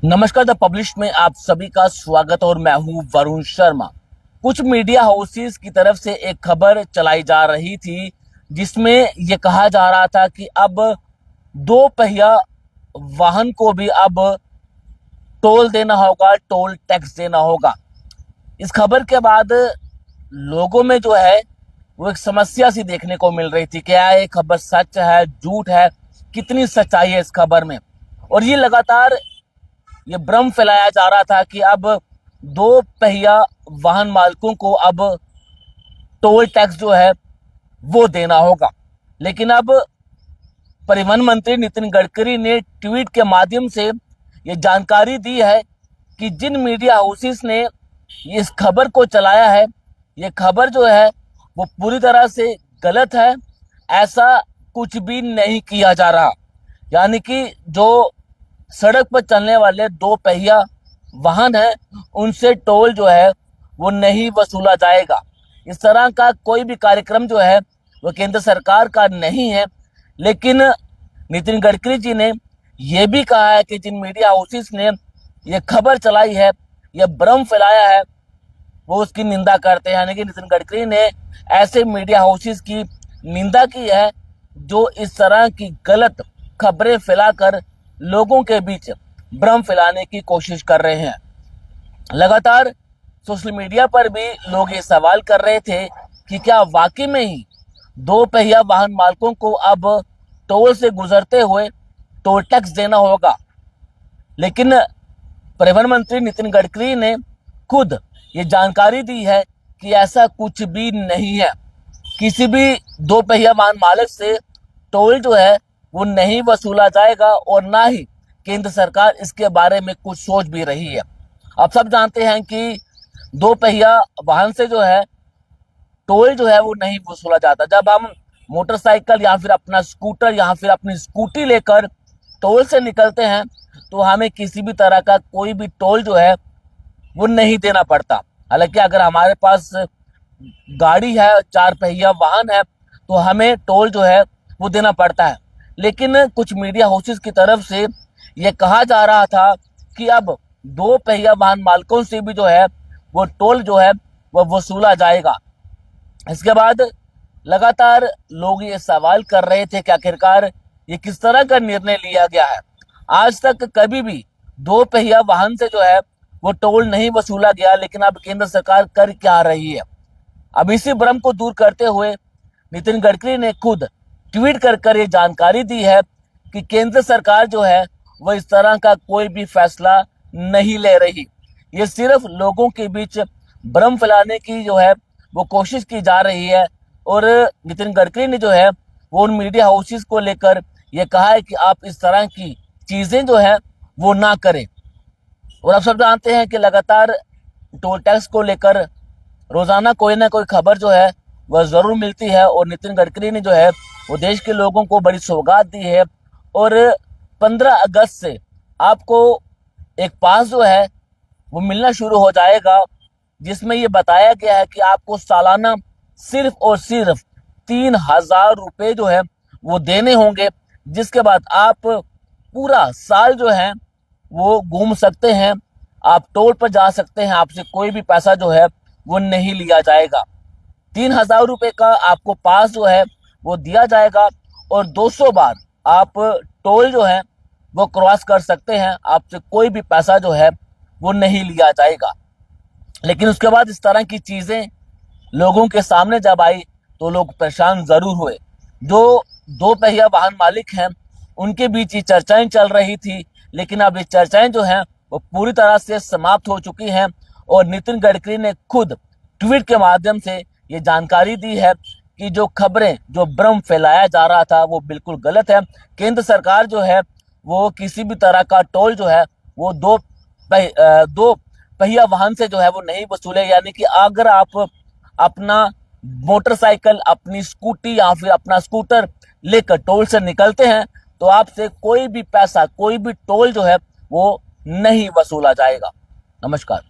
नमस्कार, the publish में आप सभी का स्वागत और मैं हूं वरुण शर्मा। कुछ मीडिया हाउसेस की तरफ से एक खबर चलाई जा रही थी जिसमें यह कहा जा रहा था कि अब दो पहिया वाहन को भी अब टोल देना होगा, टोल टैक्स देना होगा। इस खबर के बाद लोगों में जो है वो एक समस्या सी देखने को मिल रही थी। क्या ये खबर सच है, झूठ है, कितनी सच्चाई है इस खबर में। और ये लगातार ये भ्रम फैलाया जा रहा था कि अब दो पहिया वाहन मालिकों को अब टोल टैक्स जो है वो देना होगा। लेकिन अब परिवहन मंत्री नितिन गडकरी ने ट्वीट के माध्यम से ये जानकारी दी है कि जिन मीडिया हाउसेस ने इस खबर को चलाया है, ये खबर जो है वो पूरी तरह से गलत है। ऐसा कुछ भी नहीं किया जा रहा। यानी कि जो सड़क पर चलने वाले दो पहिया वाहन है उनसे टोल जो है वो नहीं वसूला जाएगा। इस तरह का कोई भी कार्यक्रम जो है वो केंद्र सरकार का नहीं है। लेकिन नितिन गडकरी जी ने यह भी कहा है कि जिन मीडिया हाउसेस ने यह खबर चलाई है, यह भ्रम फैलाया है, वो उसकी निंदा करते हैं। यानी कि नितिन गडकरी ने ऐसे मीडिया हाउसेस की निंदा की है जो इस तरह की गलत खबरें फैलाकर लोगों के बीच भ्रम फैलाने की कोशिश कर रहे हैं। लगातार सोशल मीडिया पर भी लोग ये सवाल कर रहे थे कि क्या वाकई में ही दो पहिया वाहन मालिकों को अब टोल से गुजरते हुए टोल टैक्स देना होगा। लेकिन परिवहन मंत्री नितिन गडकरी ने खुद ये जानकारी दी है कि ऐसा कुछ भी नहीं है। किसी भी दो पहिया वाहन मालिक से टोल जो है वो नहीं वसूला जाएगा और ना ही केंद्र सरकार इसके बारे में कुछ सोच भी रही है। आप सब जानते हैं कि दो पहिया वाहन से जो है टोल जो है वो नहीं वसूला जाता। जब हम मोटरसाइकिल या फिर अपना स्कूटर या फिर अपनी स्कूटी लेकर टोल से निकलते हैं तो हमें किसी भी तरह का कोई भी टोल जो है वो नहीं देना पड़ता। हालांकि अगर हमारे पास गाड़ी है, चार पहिया वाहन है, तो हमें टोल जो है वो देना पड़ता है। लेकिन कुछ मीडिया हाउसेस की तरफ से यह कहा जा रहा था कि अब दो पहिया वाहन मालिकों से भी जो है वो टोल जो है वो वसूला जाएगा। इसके बाद लगातार लोग ये सवाल कर रहे थे कि आखिरकार ये किस तरह का निर्णय लिया गया है। आज तक कभी भी दो पहिया वाहन से जो है वो टोल नहीं वसूला गया, लेकिन अब केंद्र सरकार कर क्या रही है। अब इसी भ्रम को दूर करते हुए नितिन गडकरी ने खुद ट्वीट कर ये जानकारी दी है कि केंद्र सरकार जो है वह इस तरह का कोई भी फैसला नहीं ले रही। ये सिर्फ लोगों के बीच भ्रम फैलाने की जो है वो कोशिश की जा रही है। और नितिन गडकरी ने जो है वो उन मीडिया हाउसेस को लेकर ये कहा है कि आप इस तरह की चीजें जो है वो ना करें। और आप सब जानते हैं कि लगातार टोल टैक्स को लेकर रोजाना कोई ना कोई खबर जो है वह जरूर मिलती है। और नितिन गडकरी ने जो है वो देश के लोगों को बड़ी सौगात दी है। और 15 अगस्त से आपको एक पास जो है वो मिलना शुरू हो जाएगा जिसमें ये बताया गया है कि आपको सालाना सिर्फ और सिर्फ 3,000 रुपये जो है वो देने होंगे, जिसके बाद आप पूरा साल जो है वो घूम सकते हैं, आप टोल पर जा सकते हैं, आपसे कोई भी पैसा जो है वो नहीं लिया जाएगा। 3,000 रुपये का आपको पास जो है वो दिया जाएगा और 200 बार आप टोल जो है वो क्रॉस कर सकते हैं, आपसे कोई भी पैसा जो है वो नहीं लिया जाएगा। लेकिन उसके बाद इस तरह की चीजें लोगों के सामने जब आई तो लोग परेशान जरूर हुए। जो दो पहिया वाहन मालिक हैं उनके बीच ये चर्चाएं चल रही थी, लेकिन अब ये चर्चाएं जो हैं वो पूरी तरह से समाप्त हो चुकी हैं। और नितिन गडकरी ने खुद ट्वीट के माध्यम से ये जानकारी दी है कि जो खबरें, जो भ्रम फैलाया जा रहा था वो बिल्कुल गलत है। केंद्र सरकार जो है वो किसी भी तरह का टोल जो है वो दो पहिया वाहन से जो है वो नहीं वसूले। यानी कि अगर आप अपना मोटरसाइकिल, अपनी स्कूटी या फिर अपना स्कूटर लेकर टोल से निकलते हैं तो आपसे कोई भी पैसा, कोई भी टोल जो है वो नहीं वसूला जाएगा। नमस्कार।